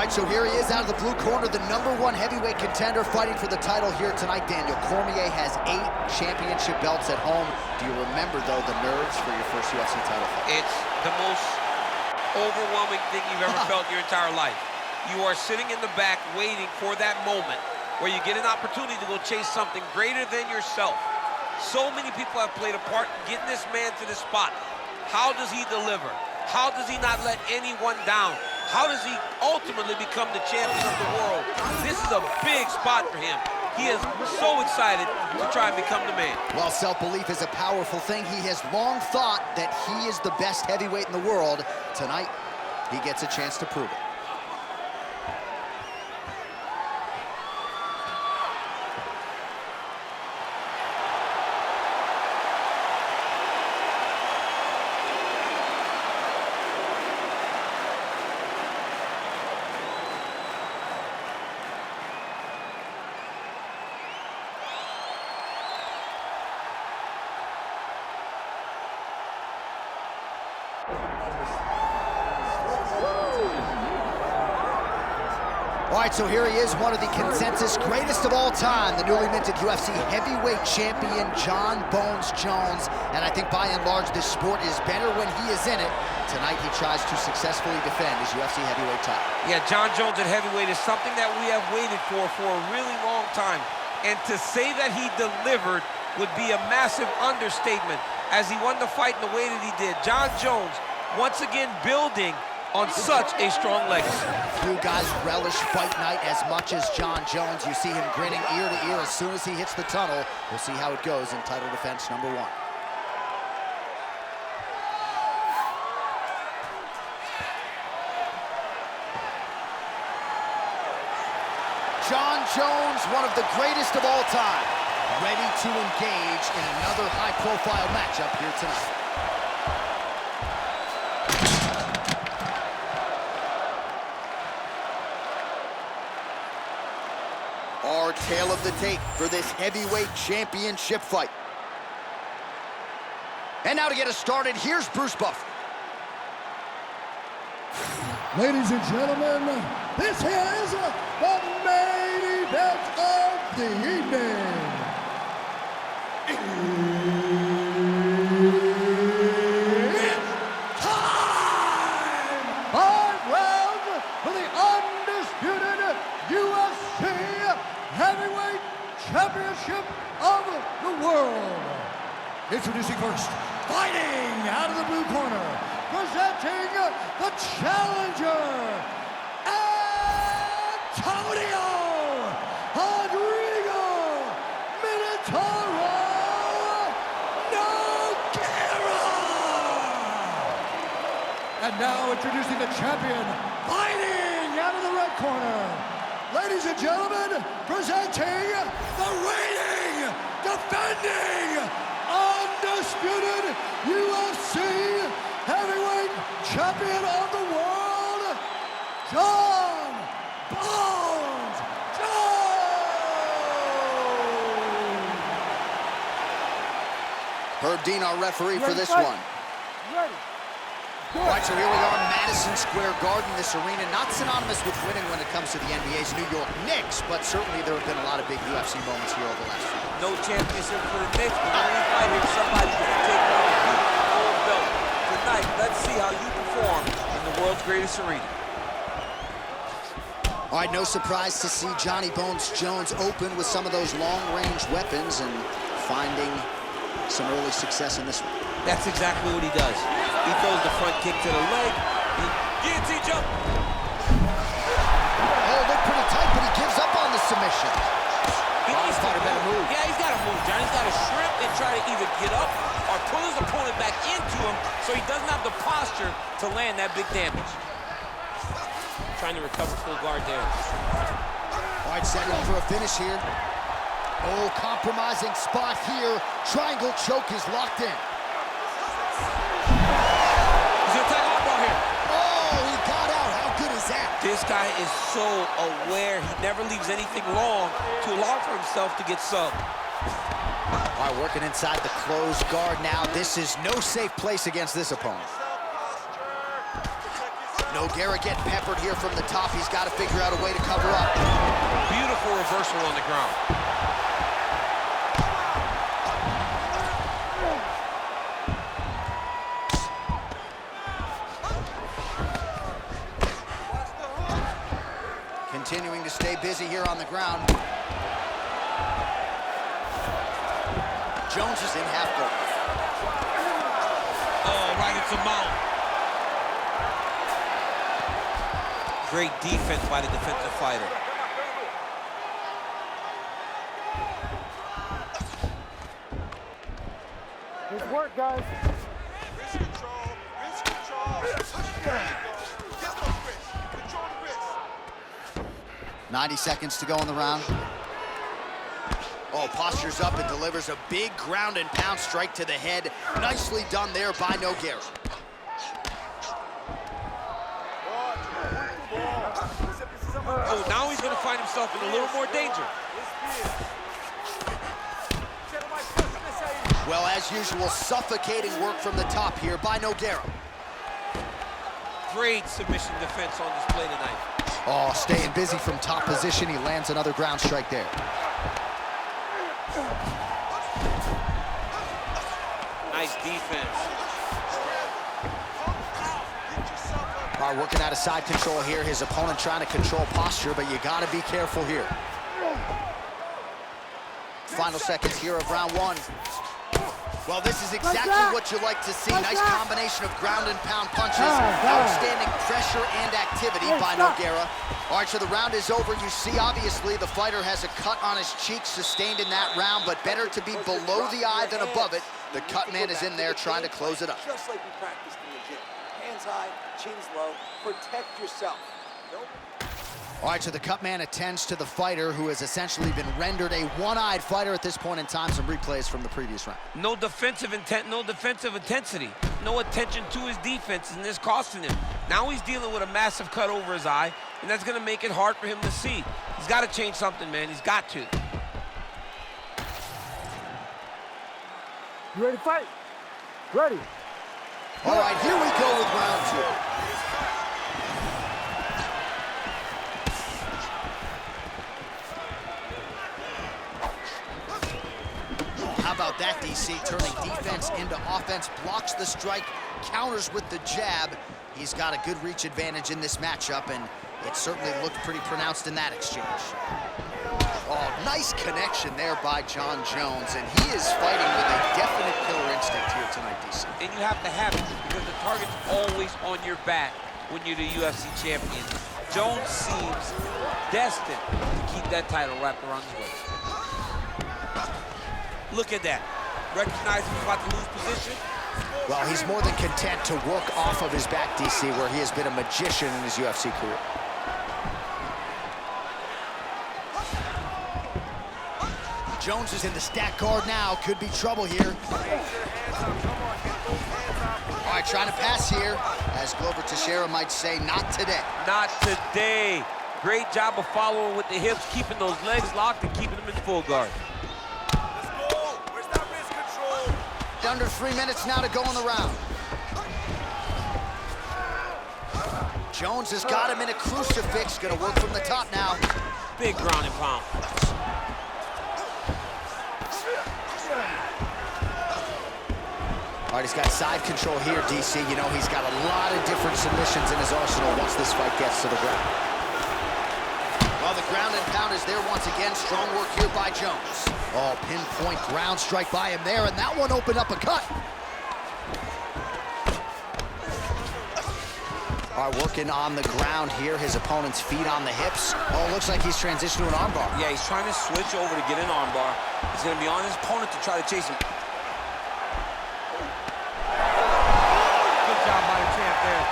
All right, so here he is out of the blue corner, the #1 heavyweight contender fighting for the title here tonight. Daniel Cormier has 8 championship belts at home. Do you remember, though, the nerves for your first UFC title fight? It's the most overwhelming thing you've ever felt in your entire life. You are sitting in the back waiting for that moment where you get an opportunity to go chase something greater than yourself. So many people have played a part in getting this man to this spot. How does he deliver? How does he not let anyone down? How does he ultimately become the champion of the world? This is a big spot for him. He is so excited to try and become the man. Well, self-belief is a powerful thing. He has long thought that he is the best heavyweight in the world. Tonight, he gets a chance to prove it. All right, so here he is, one of the consensus greatest of all time, the newly minted UFC heavyweight champion, Jon Bones Jones. And I think by and large, this sport is better when he is in it. Tonight, he tries to successfully defend his UFC heavyweight title. Yeah, Jon Jones at heavyweight is something that we have waited for a really long time. And to say that he delivered would be a massive understatement as he won the fight in the way that he did. Jon Jones, once again, building on such a strong legacy. Few guys relish fight night as much as Jon Jones. You see him grinning ear to ear as soon as he hits the tunnel. We'll see how it goes in title defense #1. Jon Jones, one of the greatest of all time, ready to engage in another high-profile matchup here tonight. Our tale of the tape for this heavyweight championship fight. And now to get us started, here's Bruce Buffer. Ladies and gentlemen, this is the main event of the evening. It's time! 5 rounds for the undisputed UFC Heavyweight Championship of the world. Introducing first, fighting out of the blue corner, presenting the challenger, Antonio Rodrigo Minotauro Nogueira. And now introducing the champion, fighting out of the red corner. Ladies and gentlemen, presenting the reigning, defending, undisputed UFC heavyweight champion of the world, Jon Bones Jones. Herb Dean, our referee for this one. Ready. All right, so here we are, Madison Square Garden, this arena, not synonymous with winning when it comes to the NBA's New York Knicks, but certainly there have been a lot of big UFC moments here over the last few years. No championship for the Knicks, but only fight here somebody can take on the gold belt. Tonight, let's see how you perform in the world's greatest arena. All right, no surprise to see Johnny Bones Jones open with some of those long-range weapons and finding some early success in this one. That's exactly what he does. He throws the front kick to the leg. Guillotine jump. Oh, looked pretty tight, but he gives up on the submission. He needs to better move. Yeah, he's got to move, John. He's got to shrimp and try to either get up or pull his opponent back into him so he doesn't have the posture to land that big damage. Trying to recover full guard there. All right, setting up for a finish here. Oh, compromising spot here. Triangle choke is locked in. He's gonna take off here. Oh, he got out. How good is that? This guy is so aware. He never leaves anything wrong to allow for himself to get subbed. All right, working inside the closed guard now. This is no safe place against this opponent. Nogueira getting peppered here from the top. He's got to figure out a way to cover up. Beautiful reversal on the ground. Continuing to stay busy here on the ground. Jones is in half guard. Oh, right into mount. Great defense by the defensive fighter. Good work, guys. Wrist control, wrist control. There you go. Get those wrists. Control the wrist. 90 seconds to go in the round. Oh, postures up and delivers a big ground and pound strike to the head. Nicely done there by Nogueira. Oh, now he's going to find himself in a little more danger. Well, as usual, suffocating work from the top here by Nogueira. Great submission defense on display tonight. Oh, staying busy from top position. He lands another ground strike there. Nice defense. All right, working out of side control here. His opponent trying to control posture, but you got to be careful here. Final seconds here of round one. Well, this is exactly what you like to see. Nice combination of ground and pound punches. Outstanding pressure and activity by Nogueira. All right, so the round is over. You see, obviously, the fighter has a cut on his cheek sustained in that round, but better to be below the eye than above it. The cut man is in there trying to close it up. Just like we practiced in the gym. Hands high, chins low, protect yourself. Nope. All right, so the cut man attends to the fighter who has essentially been rendered a one-eyed fighter at this point in time. Some replays from the previous round. No defensive intent, no defensive intensity. No attention to his defense, and this costing him. Now he's dealing with a massive cut over his eye, and that's going to make it hard for him to see. He's got to change something, man. He's got to. You ready to fight? Ready. All right, here we go with round two. How about that, DC? Turning defense into offense, blocks the strike, counters with the jab. He's got a good reach advantage in this matchup, and it certainly looked pretty pronounced in that exchange. Oh, nice connection there by Jon Jones, and he is fighting with a definite killer instinct here tonight, DC. And you have to have it because the target's always on your back when you're the UFC champion. Jones seems destined to keep that title wrapped around his waist. Look at that. Recognize he's about to lose position. Well, he's more than content to work off of his back, DC, where he has been a magician in his UFC career. Jones is in the stack guard now. Could be trouble here. All right, trying to pass here. As Glover Teixeira might say, not today. Not today. Great job of following with the hips, keeping those legs locked and keeping them in full guard. Under 3 minutes now to go in the round. Jones has got him in a crucifix. Gonna work from the top now. Big ground and pound. All right, he's got side control here, DC. You know, he's got a lot of different submissions in his arsenal once this fight gets to the ground. Well, the ground and pound is there once again. Strong work here by Jones. Oh, pinpoint ground strike by him there, and that one opened up a cut. All right, working on the ground here. His opponent's feet on the hips. Oh, looks like he's transitioned to an armbar. Yeah, he's trying to switch over to get an armbar. He's going to be on his opponent to try to chase him. Good job by the champ there.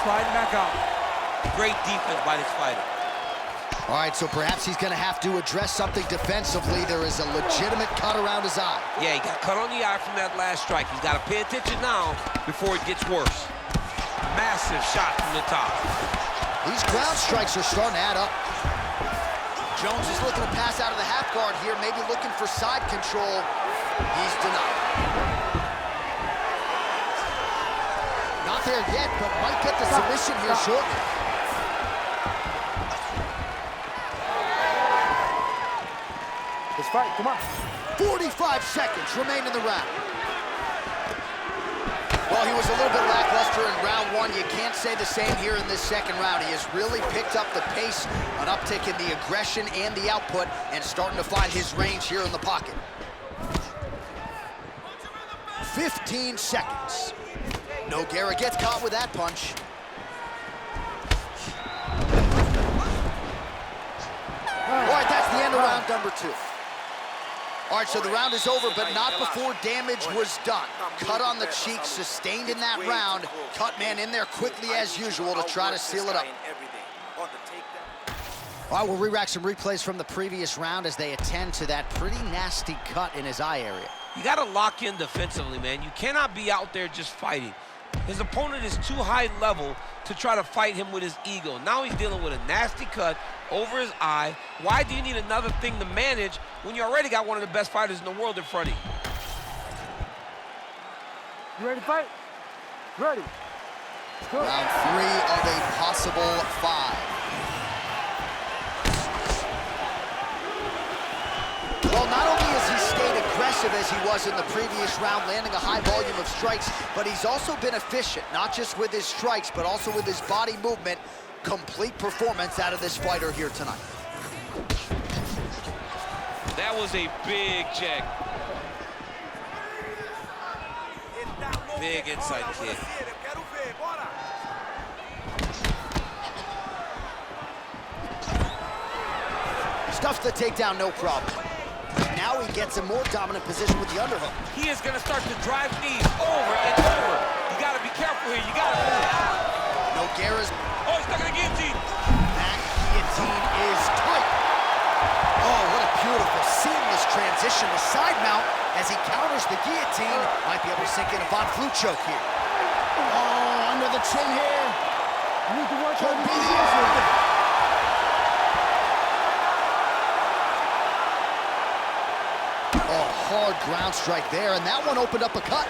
Sliding back out. Great defense by this fighter. All right, so perhaps he's going to have to address something defensively. There is a legitimate cut around his eye. Yeah, he got cut on the eye from that last strike. He's got to pay attention now before it gets worse. Massive shot from the top. These ground strikes are starting to add up. Jones is looking to pass out of the half guard here, maybe looking for side control. He's denied. Not quite there yet, but might get the submission here shortly. Let's fight, come on. 45 seconds remain in the round. Well, he was a little bit lackluster in round one. You can't say the same here in this second round. He has really picked up the pace, an uptick in the aggression and the output, and starting to find his range here in the pocket. 15 seconds. Nogueira gets caught with that punch. All right, that's the end of round number 2. All right, so the round is over, but not before damage was done. Cut on the cheek, sustained in that round. Cut man in there quickly as usual to try to seal it up. All right, we'll re-rack some replays from the previous round as they attend to that pretty nasty cut in his eye area. You got to lock in defensively, man. You cannot be out there just fighting. His opponent is too high level to try to fight him with his ego. Now he's dealing with a nasty cut over his eye. Why do you need another thing to manage when you already got one of the best fighters in the world in front of you? You ready to fight? Ready. Round 3 of a possible 5. Well, not only has he stayed aggressive as he was in the previous round, landing a high volume of strikes, but he's also been efficient, not just with his strikes, but also with his body movement. Complete performance out of this fighter here tonight. That was a big check. Big inside kick. Stuffs the takedown, no problem. Now he gets a more dominant position with the underhook. He is going to start to drive knees over and over. You got to be careful here. You got to move out. Nogueira's... Oh, he's stuck in the guillotine. That guillotine is tight. Oh, what a beautiful, seamless transition to side mount as he counters the guillotine. Might be able to sink in a Von Flue choke here. Oh, under the chin here. You need to work on the Oh, hard ground strike there, and that one opened up a cut.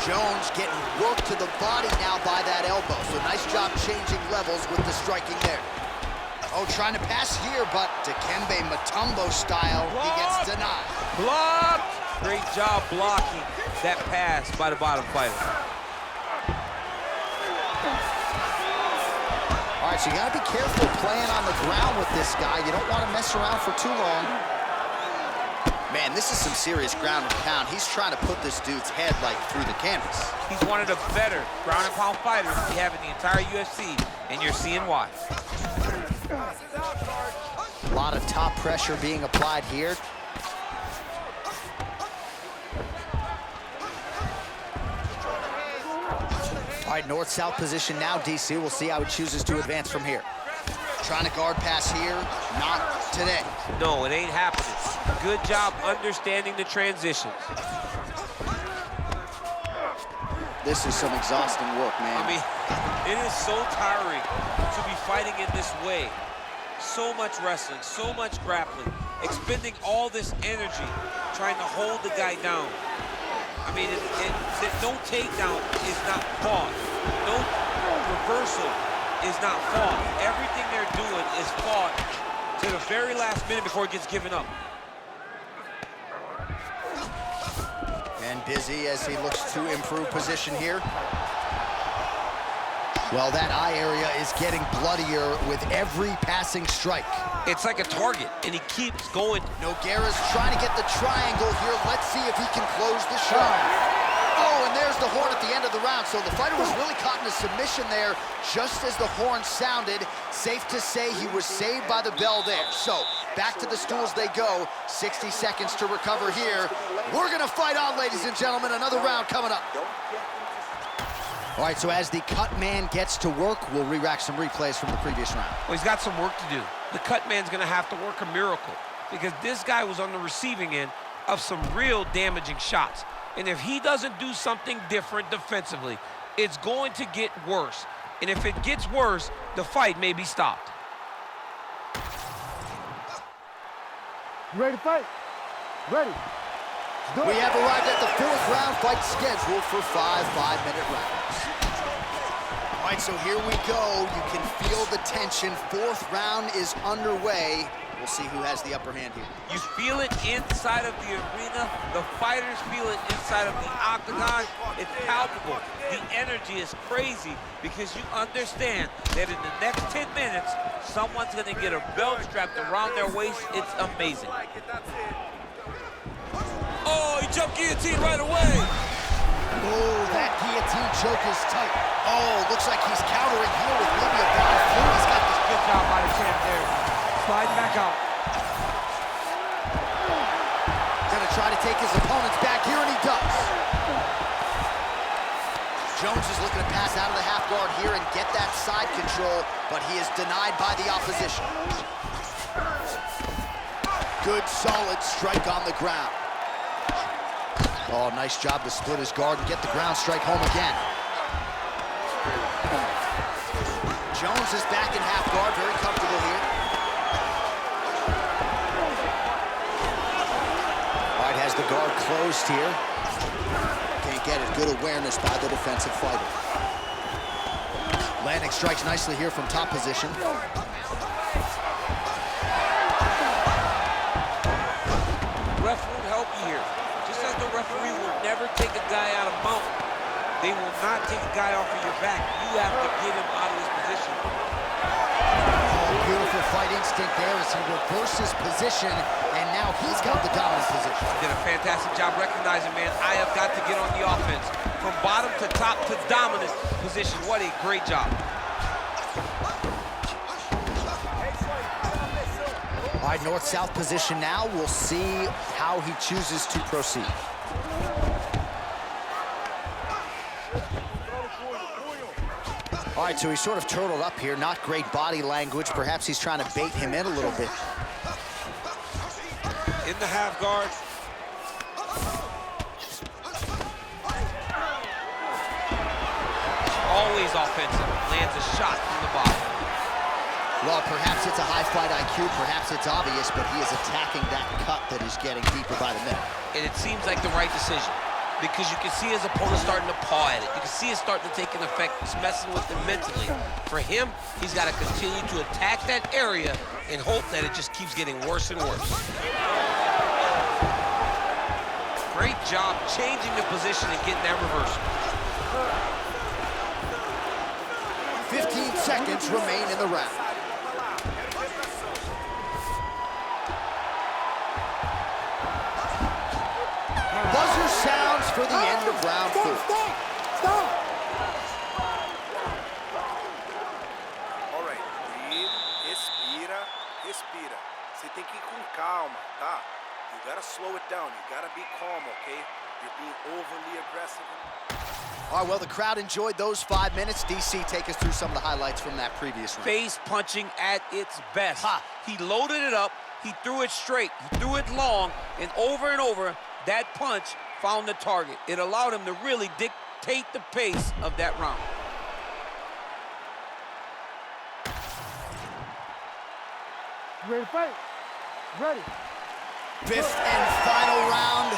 Jones getting worked to the body now by that elbow. So nice job changing levels with the striking there. Oh, trying to pass here, but Dikembe Mutombo style, he gets denied. Blocked. Great job blocking that pass by the bottom fighter. All right, so you gotta be careful playing on the ground with this guy. You don't want to mess around for too long. Man, this is some serious ground and pound. He's trying to put this dude's head, like, through the canvas. He's one of the better ground and pound fighters we have in the entire UFC, and you're seeing why. A lot of top pressure being applied here. All right, north-south position now, DC. We'll see how he chooses to advance from here. Trying to guard pass here, not today. No, it ain't happening. Good job understanding the transitions. This is some exhausting work, man. I mean, it is so tiring to be fighting in this way. So much wrestling, so much grappling, expending all this energy trying to hold the guy down. I mean, no takedown is not fought. No reversal is not fought. Everything they're doing is fought to the very last minute before it gets given up. And busy as he looks to improve position here. Well, that eye area is getting bloodier with every passing strike. It's like a target, and he keeps going. Nogueira's trying to get the triangle here. Let's see if he can close the shot. Oh, and there's the horn at the end of the round. So the fighter was really caught in a submission there just as the horn sounded. Safe to say he was saved by the bell there. So back to the stools they go. 60 seconds to recover here. We're going to fight on, ladies and gentlemen. Another round coming up. All right, so as the cut man gets to work, we'll re-rack some replays from the previous round. Well, he's got some work to do. The cut man's going to have to work a miracle because this guy was on the receiving end of some real damaging shots. And if he doesn't do something different defensively, it's going to get worse. And if it gets worse, the fight may be stopped. You ready to fight? Ready. We have arrived at the 4th round fight scheduled for 5 5-minute rounds. All right, so here we go. You can feel the tension. 4th round is underway. We'll see who has the upper hand here. You feel it inside of the arena. The fighters feel it inside of the octagon. It's palpable. The energy is crazy because you understand that in the next 10 minutes, someone's going to get a belt strapped around their waist. It's amazing. Oh, he jumped guillotine right away. Oh, that guillotine choke is tight. Oh, looks like he's countering here with maybe a bad flu. He's got this. Good job by the champ there. Sliding back out. Gonna try to take his opponents back here, and he does. Jones is looking to pass out of the half guard here and get that side control, but he is denied by the opposition. Good, solid strike on the ground. Oh, nice job to split his guard and get the ground strike home again. Jones is back in half guard, very comfortable here. All right, has the guard closed here. Can't get it. Good awareness by the defensive fighter. Landing strikes nicely here from top position. Ref won't help you here. Just as the referee will never take a guy out of mount, they will not take a guy off of your back. You have to get him out of his position. Oh, beautiful fight instinct there as he reverses position, and now he's got the dominant position. Did a fantastic job recognizing, man, I have got to get on the offense. From bottom to top to dominant position. What a great job. All right, north-south position now. We'll see how he chooses to proceed. All right, so he's sort of turtled up here. Not great body language. Perhaps he's trying to bait him in a little bit. In the half guard. Always offensive. Lands a shot from the bottom. Well, perhaps it's a high fight IQ. Perhaps it's obvious, but he is attacking that cut that is getting deeper by the minute. And it seems like the right decision because you can see his opponent starting to paw at it. You can see it starting to take an effect. It's messing with him mentally. For him, he's got to continue to attack that area and hope that it just keeps getting worse and worse. Great job changing the position and getting that reversal. 15 seconds remain in the round. Buzzer sounds for the end of round 4. Stop! All right, breathe, respira. Você tem que ir com calma, tá? You gotta slow it down. You gotta be calm, okay? You're being overly aggressive. All right, well, the crowd enjoyed those 5 minutes. DC, take us through some of the highlights from that previous round. Face punching at its best. Ha. He loaded it up, he threw it straight, he threw it long, and over, that punch found the target. It allowed him to really dictate the pace of that round. You ready to fight? Ready. 5th and final round.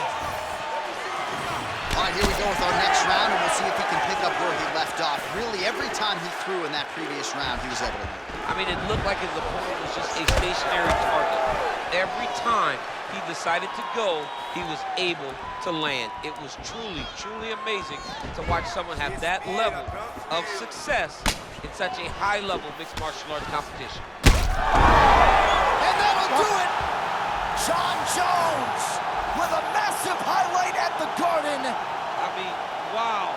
All right, here we go with our next round, and we'll see if he can pick up where he left off. Really, every time he threw in that previous round, he was able to win. I mean, it looked like his opponent was just a stationary target. Every time he decided to go, he was able to land. It was truly, truly amazing to watch someone have that level of success in such a high-level mixed martial arts competition. And that'll do it! Jon Jones with a massive highlight at the Garden. I mean, wow.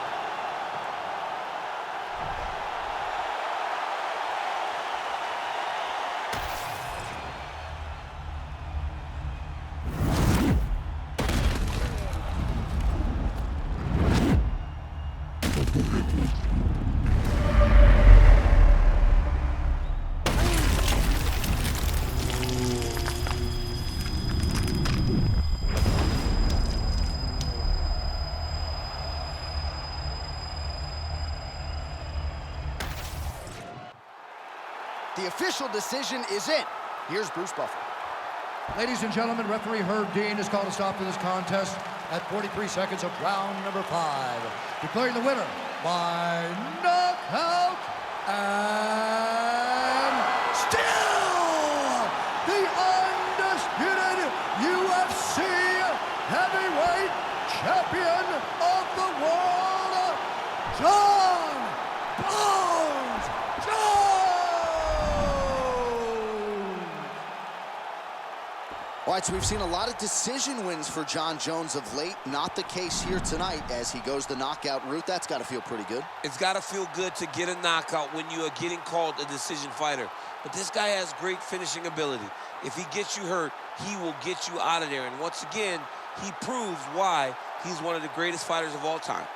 The official decision is in. Here's Bruce Buffer. Ladies and gentlemen, referee Herb Dean has called a stop to this contest at 43 seconds of round number 5. Declaring the winner by knockout and still the undisputed UFC heavyweight champion of the world, John Bones Jones! All right, so we've seen a lot of decision wins for John Jones of late. Not the case here tonight as he goes the knockout route. That's got to feel pretty good. It's got to feel good to get a knockout when you are getting called a decision fighter. But this guy has great finishing ability. If he gets you hurt, he will get you out of there. And once again, he proves why he's one of the greatest fighters of all time.